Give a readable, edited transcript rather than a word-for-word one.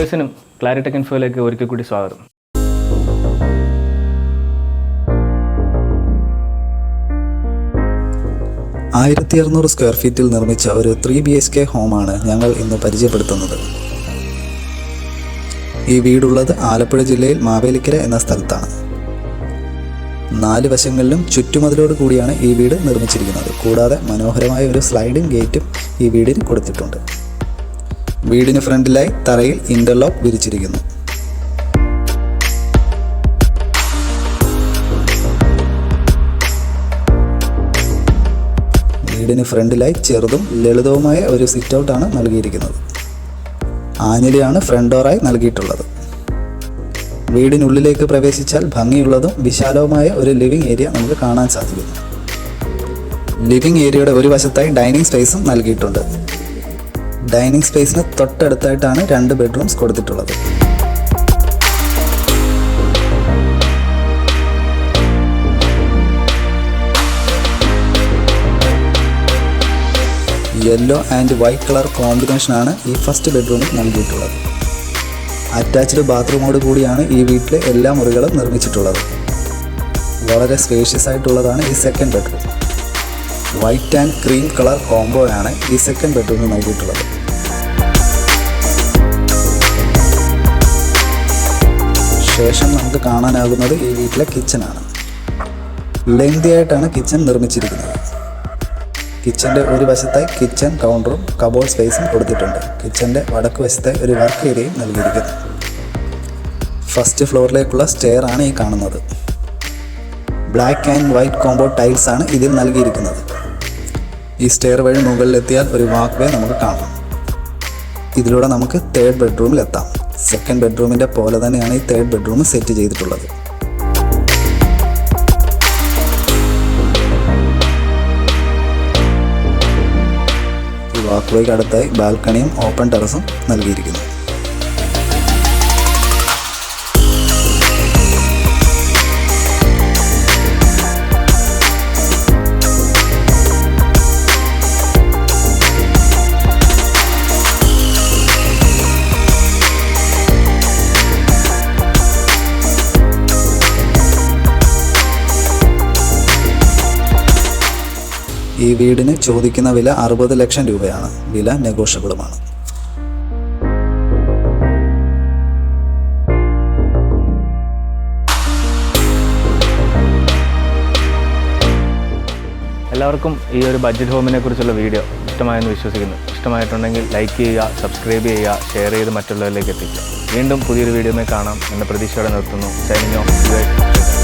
വ്യൂവേഴ്സിനും Clarrie tech ഇൻഫോയിലേക്ക് ഒരിക്കൽ കൂടി സ്വാഗതം. സ്ക്വയർ ഫീറ്റിൽ നിർമ്മിച്ച ഒരു 3 BHK ഹോമാണ് ഞങ്ങൾ ഇന്ന് പരിചയപ്പെടുത്തുന്നത്. ഈ വീടുള്ളത് ആലപ്പുഴ ജില്ലയിൽ മാവേലിക്കര എന്ന സ്ഥലത്താണ്. 4 വശങ്ങളിലും ചുറ്റുമതിലോട് കൂടിയാണ് ഈ വീട് നിർമ്മിച്ചിരിക്കുന്നത്. കൂടാതെ മനോഹരമായ ഒരു സ്ലൈഡിംഗ് ഗേറ്റും ഈ വീടിന് കൊടുത്തിട്ടുണ്ട്. വീടിന് ഫ്രണ്ടിലായി തറയിൽ ഇന്റർലോക്ക് വിരിച്ചിരിക്കുന്നു. വീടിന് ഫ്രണ്ടിലായി ചെറുതും ലളിതവുമായ ഒരു സിറ്റ് ഔട്ടാണ് നൽകിയിരിക്കുന്നത്. ആഞ്ഞിലിയാണ് ഫ്രണ്ട് ഡോറായി നൽകിയിട്ടുള്ളത്. വീടിനുള്ളിലേക്ക് പ്രവേശിച്ചാൽ ഭംഗിയുള്ളതും വിശാലവുമായ ഒരു ലിവിംഗ് ഏരിയ നമുക്ക് കാണാൻ സാധിക്കുന്നു. ലിവിംഗ് ഏരിയയുടെ ഒരു വശത്തായി ഡൈനിങ് സ്പേസും നൽകിയിട്ടുണ്ട്. ഡൈനിങ് സ്പേസിന് തൊട്ടടുത്തായിട്ടാണ് 2 ബെഡ്റൂംസ് കൊടുത്തിട്ടുള്ളത്. യെല്ലോ ആൻഡ് വൈറ്റ് കളർ കോമ്പിനേഷനാണ് ഈ ഫസ്റ്റ് ബെഡ്റൂമിൽ നൽകിയിട്ടുള്ളത്. അറ്റാച്ച്ഡ് ബാത്റൂമോട് കൂടിയാണ് ഈ വീട്ടിലെ എല്ലാ മുറികളും നിർമ്മിച്ചിട്ടുള്ളത്. വളരെ സ്പേഷ്യസ് ആയിട്ടുള്ളതാണ് ഈ second bedroom. White and cream colour കോംബോയാണ് ഈ സെക്കൻഡ് ബെഡ്റൂമിൽ നൽകിയിട്ടുള്ളത്. ശേഷം നമുക്ക് കാണാനാകുന്നത് ഈ വീട്ടിലെ കിച്ചനാണ്. ലെങ്തി ആയിട്ടാണ് കിച്ചൺ നിർമ്മിച്ചിരിക്കുന്നത്. കിച്ചൻ്റെ ഒരു വശത്തായി കിച്ചൺ കൗണ്ടറും കബോർഡ് സ്പേസും കൊടുത്തിട്ടുണ്ട്. കിച്ചൻ്റെ വടക്ക് വശത്തായി ഒരു വർക്ക് ഏരിയയും നൽകിയിരിക്കുന്നു. ഫസ്റ്റ് ഫ്ലോറിലേക്കുള്ള സ്റ്റെയർ ആണ് ഈ കാണുന്നത്. Black and white combo tiles ആണ് ഇതിൽ നൽകിയിരിക്കുന്നത്. ഈ സ്റ്റെയർ വഴി മുകളിലെത്തിയാൽ ഒരു വാക്ക് വേ നമുക്ക് കാണാം. ഇതിലൂടെ നമുക്ക് 3rd ബെഡ്റൂമിൽ എത്താം. സെക്കൻഡ് ബെഡ്റൂമിൻ്റെ പോലെ തന്നെയാണ് ഈ 3rd ബെഡ്റൂം സെറ്റ് ചെയ്തിട്ടുള്ളത്. ഈ വാക്ക് വേക്ക് അടുത്തായി ബാൽക്കണിയും ഓപ്പൺ ടെറസും നൽകിയിരിക്കുന്നു. ഈ വീടിന് ചോദിക്കുന്ന വില 60 ലക്ഷം രൂപയാണ്. വില നെഗോഷ്യബിളുമാണ്. എല്ലാവർക്കും ഈ ഒരു ബഡ്ജറ്റ് ഹോമിനെ കുറിച്ചുള്ള വീഡിയോ ഇഷ്ടമായെന്ന് വിശ്വസിക്കുന്നു. ഇഷ്ടമായിട്ടുണ്ടെങ്കിൽ ലൈക്ക് ചെയ്യുക, സബ്സ്ക്രൈബ് ചെയ്യുക, ഷെയർ ചെയ്ത് മറ്റുള്ളവരിലേക്ക് എത്തിക്കുക. വീണ്ടും പുതിയൊരു വീഡിയോയിൽ കാണാം എന്ന പ്രതീക്ഷയോടെ നിർത്തുന്നു. Signing off.